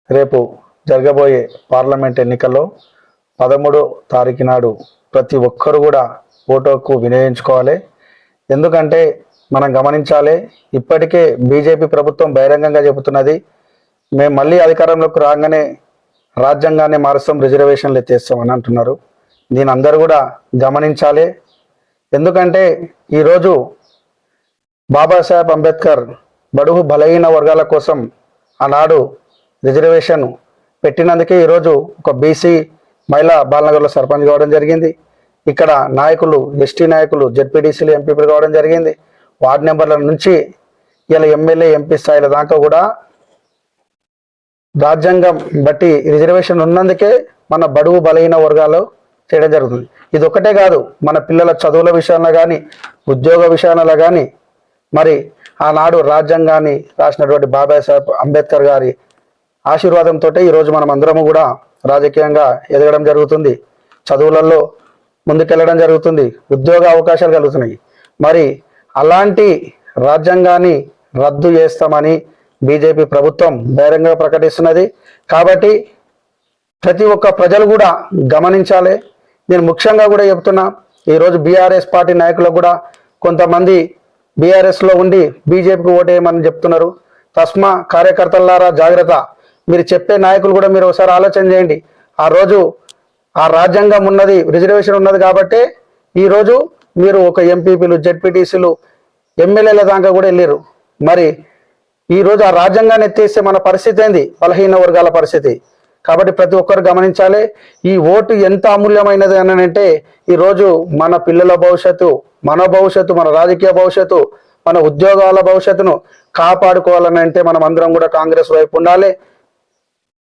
రేపు జరగబోయే పార్లమెంట్ ఎన్నికల్లో 13వ తారీఖు నాడు ప్రతి ఒక్కరు కూడా ఓటు హక్కు వినియోగించుకోవాలి. ఎందుకంటే మనం గమనించాలి, ఇప్పటికే బీజేపీ ప్రభుత్వం బహిరంగంగా చెబుతున్నది, మేము మళ్ళీ అధికారంలోకి రాగానే రాజ్యాంగాన్ని మారుస్తాం, రిజర్వేషన్లు ఎత్తేస్తాం అని అంటున్నారు. దీని అందరూ కూడా గమనించాలి. ఎందుకంటే ఈరోజు బాబాసాహెబ్ అంబేద్కర్ బడుగు బలహీన వర్గాల కోసం ఆనాడు రిజర్వేషన్ పెట్టినందుకే ఈరోజు ఒక బీసీ మహిళ బాలనగర్లో సర్పంచ్ కావడం జరిగింది. ఇక్కడ నాయకులు, ఎస్టీ నాయకులు, జెడ్పీటీసీలు, ఎంపీలు కావడం జరిగింది. వార్డు నెంబర్ల నుంచి ఇలా ఎమ్మెల్యే, ఎంపీ స్థాయిల దాకా కూడా రాజ్యాంగం బట్టి రిజర్వేషన్ ఉన్నందుకే మన బడుగు బలహీన వర్గాలు చేయడం జరుగుతుంది. ఇది ఒకటే కాదు, మన పిల్లల చదువుల విషయంలో కానీ, ఉద్యోగ విషయాలలో కానీ, మరి ఆనాడు రాజ్యాంగాన్ని రాసినటువంటి బాబాసాహెబ్ అంబేద్కర్ గారి ఆశీర్వాదంతో ఈరోజు మనం అందరము కూడా రాజకీయంగా ఎదగడం జరుగుతుంది, చదువులలో ముందుకెళ్ళడం జరుగుతుంది, ఉద్యోగ అవకాశాలు కలుగుతున్నాయి. మరి అలాంటి రాజ్యాంగాన్ని రద్దు చేస్తామని బీజేపీ ప్రభుత్వం బహిరంగంగా ప్రకటిస్తున్నది. కాబట్టి ప్రతి ఒక్క ప్రజలు కూడా గమనించాలి. నేను ముఖ్యంగా కూడా చెప్తున్నా, ఈరోజు బీఆర్ఎస్ పార్టీ నాయకులకు కూడా కొంతమంది బీఆర్ఎస్లో ఉండి బీజేపీకి ఓటేయమని చెప్తున్నారు. తస్మా కార్యకర్తలారా జాగ్రత్త. మీరు చెప్పే నాయకులు కూడా మీరు ఒకసారి ఆలోచన చేయండి. ఆ రోజు ఆ రాజ్యాంగం ఉన్నది, రిజర్వేషన్ ఉన్నది కాబట్టి ఈరోజు మీరు ఒక ఎంపీపీలు, జెడ్పీటీసీలు, ఎమ్మెల్యేల దాకా కూడా వెళ్ళారు. మరి ఈరోజు ఆ రాజ్యాంగాన్ని ఎత్తేస్తే మన పరిస్థితి ఏంది? బలహీన వర్గాల పరిస్థితి. కాబట్టి ప్రతి ఒక్కరు గమనించాలి. ఈ ఓటు ఎంత అమూల్యమైనది అని అంటే ఈరోజు మన పిల్లల భవిష్యత్తు, మన భవిష్యత్తు, మన రాజకీయ భవిష్యత్తు, మన ఉద్యోగాల భవిష్యత్తును కాపాడుకోవాలని అంటే మనం అందరం కూడా కాంగ్రెస్ వైపు ఉండాలి.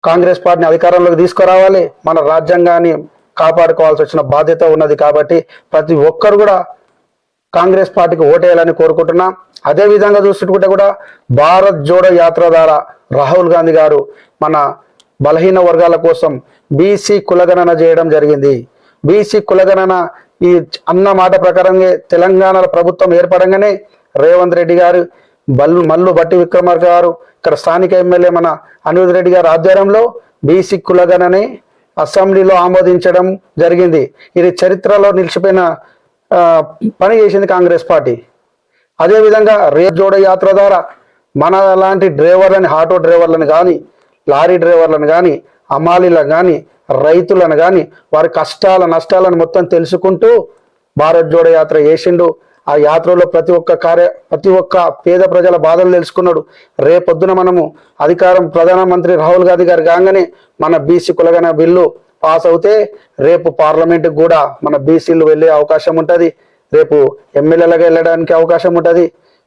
కాంగ్రెస్ పార్టీని అధికారంలోకి తీసుకురావాలి. మన రాజ్యాంగాన్ని కాపాడుకోవాల్సి వచ్చిన బాధ్యత ఉన్నది. కాబట్టి ప్రతి ఒక్కరు కూడా కాంగ్రెస్ పార్టీకి ఓటేయాలని కోరుకుంటున్నా. అదేవిధంగా చూసుకుంటే కూడా భారత్ జోడో యాత్ర ద్వారా రాహుల్ గాంధీ గారు మన బలహీన వర్గాల కోసం బీసీ కులగణన చేయడం జరిగింది. బీసీ కులగణన ఈ అన్న మాట ప్రకారంగా తెలంగాణ ప్రభుత్వం ఏర్పడంగానే రేవంత్ రెడ్డి గారు, మల్లు బట్టి విక్రమార్క గారు, ఇక్కడ స్థానిక ఎమ్మెల్యే మన అనిరుద్ రెడ్డి గారి ఆధ్వర్యంలో బీసీ కులగణని అసెంబ్లీలో ఆమోదించడం జరిగింది. ఇది చరిత్రలో నిలిచిపోయిన పని చేసింది కాంగ్రెస్ పార్టీ. అదేవిధంగా రేపు జోడో యాత్ర ద్వారా మన లాంటి డ్రైవర్లని, ఆటో డ్రైవర్లను కానీ, లారీ డ్రైవర్లను కానీ, అమ్మాలీలను కానీ, రైతులను కానీ, వారి కష్టాల నష్టాలను మొత్తం తెలుసుకుంటూ భారత్ జోడో యాత్ర చేసిండు. ఆ యాత్రలో ప్రతి ఒక్క పేద ప్రజల బాధలు తెలుసుకున్నాడు. రేపొద్దున మనము ప్రధానమంత్రి రాహుల్ గాంధీ గారు కాగానే మన బీసీ కులగణ బిల్లు పాస్ అవుతే రేపు పార్లమెంటుకు కూడా మన బీసీలు వెళ్ళే అవకాశం ఉంటుంది. రేపు ఎమ్మెల్యేలుగా వెళ్ళడానికి అవకాశం ఉంటుంది.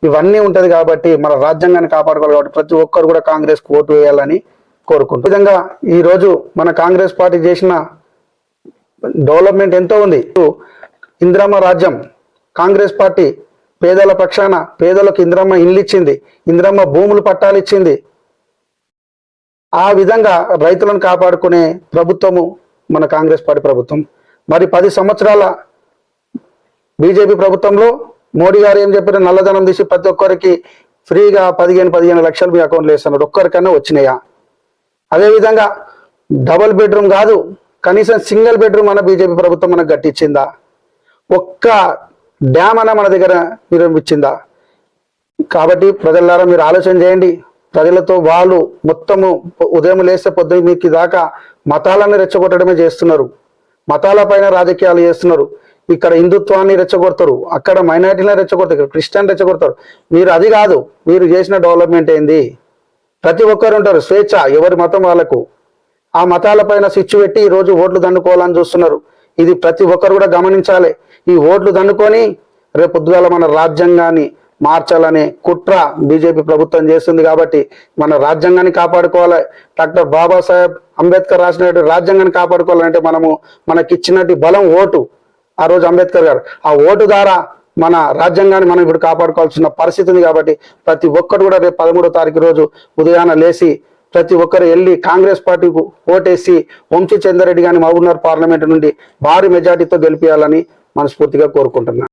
ఇవన్నీ ఉంటుంది. కాబట్టి మన రాజ్యాంగాన్ని కాపాడుకోవాలి. కాబట్టి ప్రతి ఒక్కరు కూడా కాంగ్రెస్కి ఓటు వేయాలని కోరుకుంటున్నాం. ఈ విధంగా ఈరోజు మన కాంగ్రెస్ పార్టీ చేసిన డెవలప్మెంట్ ఎంతో ఉంది. ఇందిరమ్మ రాజ్యం, కాంగ్రెస్ పార్టీ పేదల పక్షాన పేదలకు ఇందిరమ్మ ఇండ్లు ఇచ్చింది, ఇందిరమ్మ భూములు పట్టాలు ఇచ్చింది. ఆ విధంగా రైతులను కాపాడుకునే ప్రభుత్వము మన కాంగ్రెస్ పార్టీ ప్రభుత్వం. మరి 10 సంవత్సరాల బీజేపీ ప్రభుత్వంలో మోడీ గారు ఏం చెప్పారు? నల్లధనం తీసి ప్రతి ఒక్కరికి ఫ్రీగా 15 లక్షలు మీ అకౌంట్లో వేస్తున్నారు. ఒక్కరికన్నా వచ్చినాయా? అదేవిధంగా డబుల్ బెడ్రూమ్ కాదు, కనీసం సింగిల్ బెడ్రూమ్ అన్న బీజేపీ ప్రభుత్వం మనకు గట్టించిందా? ఒక్క డ్యామ్ అన్న మన దగ్గర నిర్మించిందా? కాబట్టి ప్రజలారా మీరు ఆలోచన చేయండి. ప్రజలతో వాళ్ళు మొత్తము ఉదయం లేస్తే పొద్దున్న మీకు దాకా మతాలను రెచ్చగొట్టడమే చేస్తున్నారు. మతాల పైన రాజకీయాలు చేస్తున్నారు. ఇక్కడ హిందుత్వాన్ని రెచ్చగొడతారు, అక్కడ మైనారిటీలను రెచ్చగొడతారు, ఇక్కడ క్రిస్టియన్ రెచ్చగొడతారు. మీరు అది కాదు, మీరు చేసిన డెవలప్మెంట్ ఏంది? ప్రతి ఒక్కరు ఉంటారు, స్వేచ్ఛ ఎవరి మతం వాళ్ళకు. ఆ మతాల పైన స్విచ్ పెట్టి ఈరోజు ఓట్లు దండుకోవాలని చూస్తున్నారు. ఇది ప్రతి ఒక్కరు కూడా గమనించాలి. ఈ ఓట్లు దండుకొని రేపు పొద్దుగాల మన రాజ్యాంగాన్ని మార్చాలనే కుట్ర బీజేపీ ప్రభుత్వం చేస్తుంది. కాబట్టి మన రాజ్యాంగాన్ని కాపాడుకోవాలి. డాక్టర్ బాబాసాహెబ్ అంబేద్కర్ రాసినటువంటి రాజ్యాంగాన్ని కాపాడుకోవాలంటే మనకిచ్చినట్టు బలం ఓటు. ఆ రోజు అంబేద్కర్ గారు ఆ ఓటు ద్వారా మన రాజ్యాంగాన్ని మనం ఇప్పుడు కాపాడుకోవాల్సిన పరిస్థితి ఉంది. కాబట్టి ప్రతి ఒక్కరు కూడా రేపు 13వ తారీఖు రోజు ఉదయాన లేచి ప్రతి ఒక్కరు వెళ్ళి కాంగ్రెస్ పార్టీకి ఓటేసి వంశీ చంద్రారెడ్డి గారిని మహబూబ్నగర్ పార్లమెంటు నుండి భారీ మెజార్టీతో గెలిపించాలని మనస్ఫూర్తిగా కోరుకుంటున్నాను.